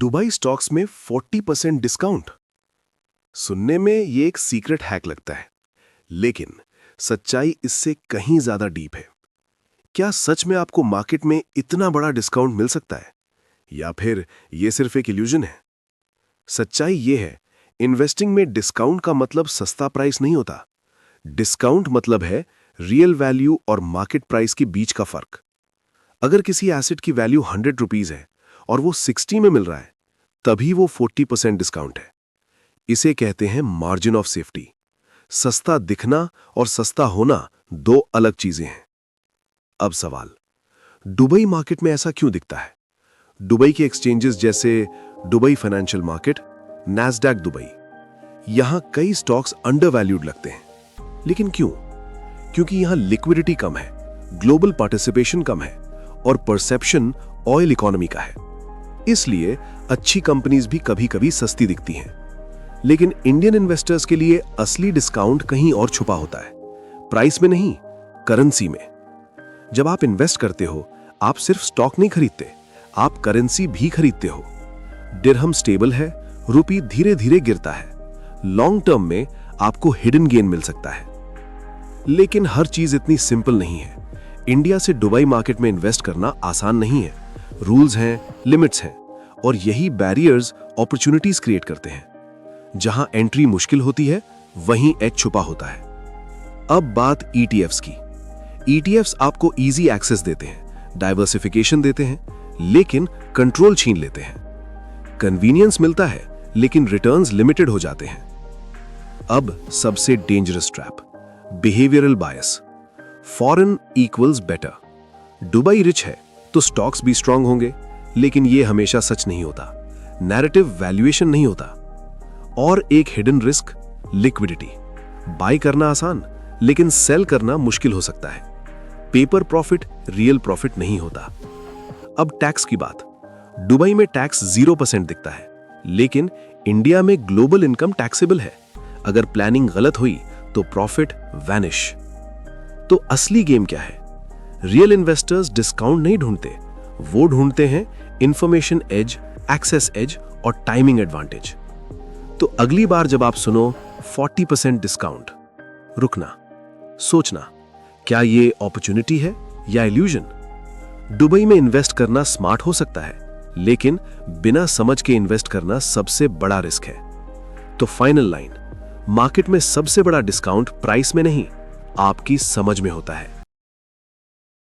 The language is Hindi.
दुबई स्टॉक्स में 40% डिस्काउंट। सुनने में ये एक सीक्रेट हैक लगता है, लेकिन सच्चाई इससे कहीं ज्यादा डीप है। क्या सच में आपको मार्केट में इतना बड़ा डिस्काउंट मिल सकता है, या फिर ये सिर्फ एक इल्यूजन है? सच्चाई ये है, इन्वेस्टिंग में डिस्काउंट का मतलब सस्ता प्राइस नहीं होता। डिस्काउंट मतलब है रियल वैल्यू और मार्केट प्राइस के बीच का फर्क। अगर किसी एसेट की वैल्यू 100 रुपीज है और वो 60 में मिल रहा है, तभी वो 40% डिस्काउंट है। इसे कहते हैं मार्जिन ऑफ सेफ्टी। सस्ता दिखना और सस्ता होना दो अलग चीजें हैं। अब सवाल, दुबई मार्केट में ऐसा क्यों दिखता है? दुबई के एक्सचेंजेस जैसे Dubai financial market, Nasdaq Dubai, यहां कई स्टॉक्स अंडर वैल्यूड लगते हैं। लेकिन क्यों? क्योंकि यहां लिक्विडिटी कम है, ग्लोबल पार्टिसिपेशन कम है और परसेप्शन ऑयल इकोनॉमी का है। इसलिए अच्छी कंपनीज भी कभी कभी सस्ती दिखती हैं। लेकिन इंडियन इन्वेस्टर्स के लिए असली डिस्काउंट कहीं और छुपा होता है, प्राइस में नहीं, करेंसी में। जब आप इन्वेस्ट करते हो, आप सिर्फ स्टॉक नहीं खरीदते, आप करेंसी भी खरीदते हो। दिरहम स्टेबल है, रुपी धीरे धीरे गिरता है। लॉन्ग टर्म में आपको हिडन गेन मिल सकता है। लेकिन हर चीज इतनी सिंपल नहीं है। इंडिया से दुबई मार्केट में इन्वेस्ट करना आसान नहीं है। रूल्स हैं, लिमिट्स हैं, और यही बैरियर्स अपॉर्चुनिटीज क्रिएट करते हैं। जहां एंट्री मुश्किल होती है, वहीं एज छुपा होता है। अब बात ETFs की। ETFs आपको इजी एक्सेस देते हैं, डाइवर्सिफिकेशन देते हैं, लेकिन कंट्रोल छीन लेते हैं। कन्वीनियंस मिलता है, लेकिन रिटर्न्स लिमिटेड हो जाते हैं। अब सबसे dangerous trap, behavioural bias. Foreign equals better. Dubai rich है तो स्टॉक्स भी स्ट्रांग होंगे, लेकिन यह हमेशा सच नहीं होता। नैरेटिव वैल्यूएशन नहीं होता। और एक हिडन रिस्क, लिक्विडिटी। बाय करना आसान, लेकिन सेल करना मुश्किल हो सकता है। पेपर प्रॉफिट रियल प्रॉफिट नहीं होता। अब टैक्स की बात। दुबई में टैक्स 0% दिखता है, लेकिन इंडिया में ग्लोबल इनकम टैक्सेबल है। अगर प्लानिंग गलत हुई तो प्रॉफिट वैनिश। तो असली गेम क्या है? रियल इन्वेस्टर्स डिस्काउंट नहीं ढूंढते, वो ढूंढते हैं इंफॉर्मेशन एज, एक्सेस एज और टाइमिंग एडवांटेज। तो अगली बार जब आप सुनो 40% डिस्काउंट, रुकना, सोचना, क्या ये अपॉर्चुनिटी है या इल्यूजन? दुबई में इन्वेस्ट करना स्मार्ट हो सकता है, लेकिन बिना समझ के इन्वेस्ट करना सबसे बड़ा रिस्क है। तो फाइनल लाइन, मार्केट में सबसे बड़ा डिस्काउंट प्राइस में नहीं, आपकी समझ में होता है।